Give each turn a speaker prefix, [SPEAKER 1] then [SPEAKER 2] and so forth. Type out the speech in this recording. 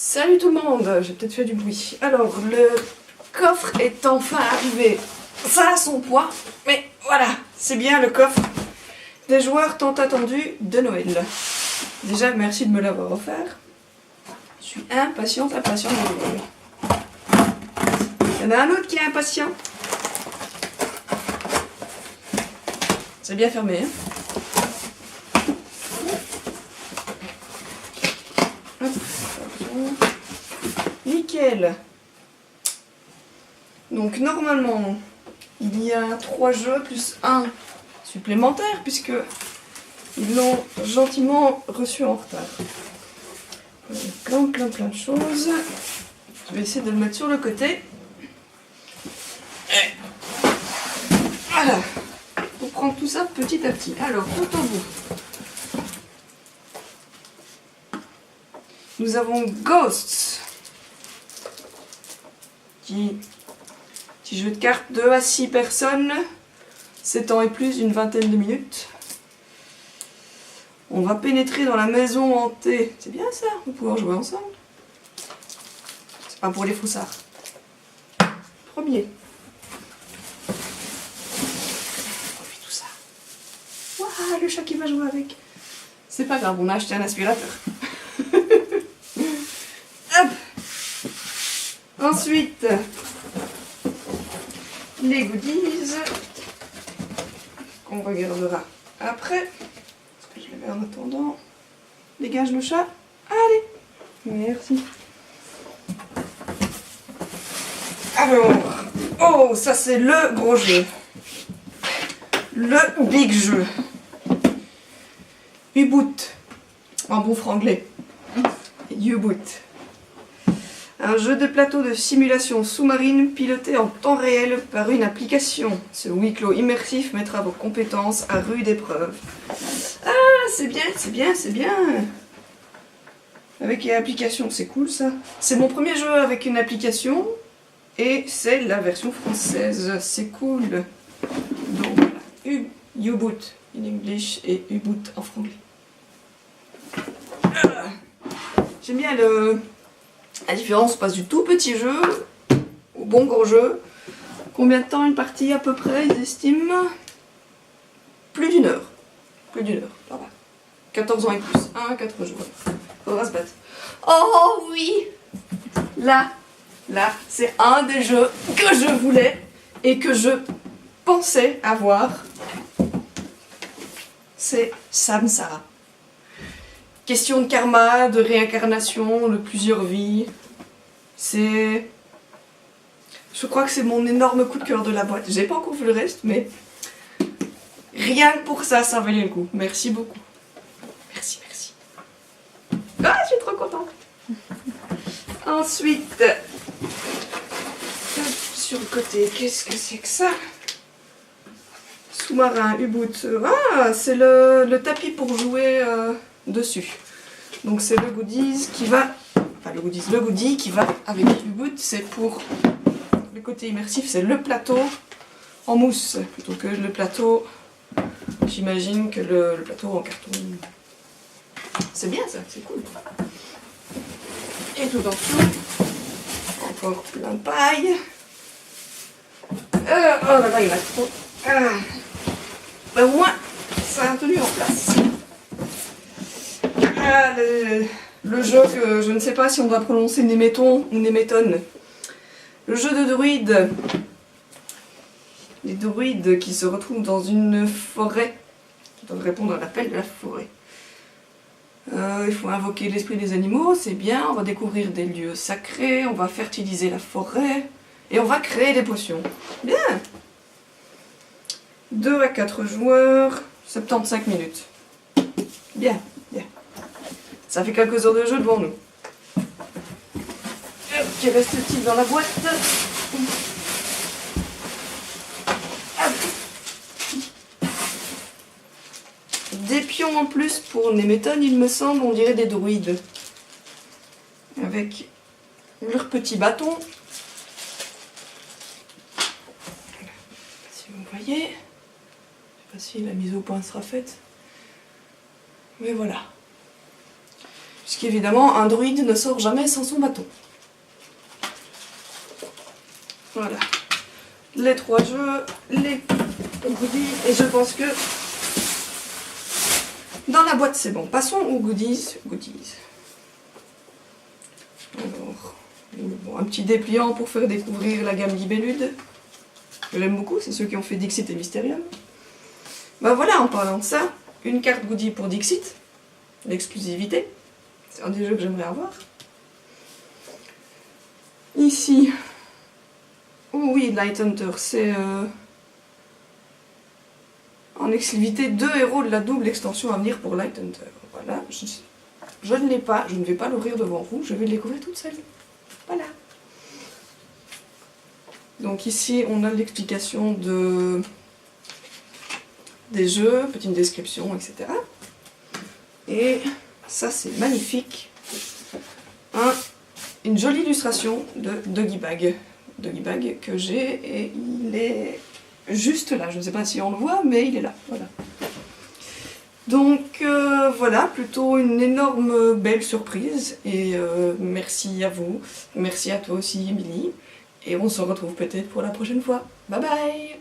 [SPEAKER 1] Salut tout le monde, j'ai peut-être fait du bruit. Alors, le coffre est enfin arrivé. Ça a son poids, mais voilà, c'est bien le coffre des joueurs tant attendus de Noël. Déjà, merci de me l'avoir offert. Je suis impatiente de l'ouvrir. Il y en a un autre qui est impatient. C'est bien fermé, hein. Nickel. Donc normalement, il y a 3 jeux plus 1 supplémentaire puisque ils l'ont gentiment reçu en retard. Plein de choses. Je vais essayer de le mettre sur le côté. Et voilà. Pour prendre tout ça petit à petit. Alors, tout au bout. Nous avons Ghosts. Petit jeu de cartes 2 à 6 personnes, 7 ans et plus, une vingtaine de minutes. On va pénétrer dans la maison hantée. C'est bien ça, on va pouvoir jouer ensemble. C'est pas pour les foussards. Premier. On fait tout ça. Waouh, le chat qui va jouer avec. C'est pas grave, on a acheté un aspirateur. Hop. Ensuite, les goodies qu'on regardera après. Est-ce que je les mets en attendant? Dégage le chat. Allez, merci. Alors, oh, ça c'est le gros jeu. Le big jeu. U-Boot. En bon franglais. U-Boot. Un jeu de plateau de simulation sous-marine piloté en temps réel par une application. Ce huis clos immersif mettra vos compétences à rude épreuve. Ah, c'est bien, c'est bien, c'est bien. Avec une application, c'est cool ça. C'est mon premier jeu avec une application et c'est la version française. C'est cool. Donc voilà, U-Boot in English et U-Boot en franglais. J'aime bien la différence, on passe du tout petit jeu au bon gros jeu. Combien de temps une partie à peu près, ils estiment? Plus d'une heure. Plus d'une heure, voilà. 14 ans et plus, 1 à 4 joueurs. Faudra se battre. Oh oui! Là, c'est un des jeux que je voulais et que je pensais avoir. C'est Samsara. Question de karma, de réincarnation, de plusieurs vies. C'est... Je crois que c'est mon énorme coup de cœur de la boîte. J'ai pas encore vu le reste, mais... Rien que pour ça, ça valait le coup. Merci beaucoup. Merci, merci. Ah, je suis trop contente. Ensuite... Sur le côté, qu'est-ce que c'est que ça? Sous-marin, U-Boot. Ah, c'est le tapis pour jouer... dessus. Donc c'est le goodies qui va... Enfin le goodie qui va avec U-Boot, c'est pour le côté immersif, c'est le plateau en mousse, plutôt que le plateau, j'imagine que le plateau en carton. C'est bien ça, c'est cool. Et tout en dessous, encore plein de paille. Oh là là, il y en a trop. Ben, au moins, ça a tenu en place. Ah, le jeu que je ne sais pas si on doit prononcer Néméton ou Néméton. Le jeu de druides. Les druides qui se retrouvent dans une forêt, qui doivent répondre à l'appel de la forêt. Il faut invoquer l'esprit des animaux, c'est bien. On va découvrir des lieux sacrés, on va fertiliser la forêt et on va créer des potions. Bien. 2 à 4 joueurs, 75 minutes. Bien, bien. Ça fait quelques heures de jeu devant nous. Que reste-t-il dans la boîte? Des pions en plus pour Néméton, il me semble, on dirait des druides. Avec leurs petits bâtons. Si vous voyez. Je ne sais pas si la mise au point sera faite. Mais voilà. Puisqu'évidemment, un druide ne sort jamais sans son bâton. Voilà. Les 3 jeux, les goodies, et je pense que dans la boîte c'est bon. Passons aux goodies. Alors, bon, un petit dépliant pour faire découvrir la gamme Libellude. J'aime beaucoup, c'est ceux qui ont fait Dixit et Mysterium. Bah voilà, en parlant de ça, une carte goodie pour Dixit, l'exclusivité. C'est un des jeux que j'aimerais avoir. Ici, oh oui, Light Hunter, c'est en exclusivité 2 héros de la double extension à venir pour Light Hunter. Voilà, je ne l'ai pas, je ne vais pas l'ouvrir devant vous, je vais le découvrir toute seule. Voilà. Donc ici, on a l'explication des jeux, petite description, etc. Et ça, c'est magnifique. Une jolie illustration de Doggy Bag. Doggy Bag que j'ai, et il est juste là. Je ne sais pas si on le voit, mais il est là. Voilà. Donc voilà, plutôt une énorme belle surprise. Et merci à vous. Merci à toi aussi, Émilie. Et on se retrouve peut-être pour la prochaine fois. Bye bye!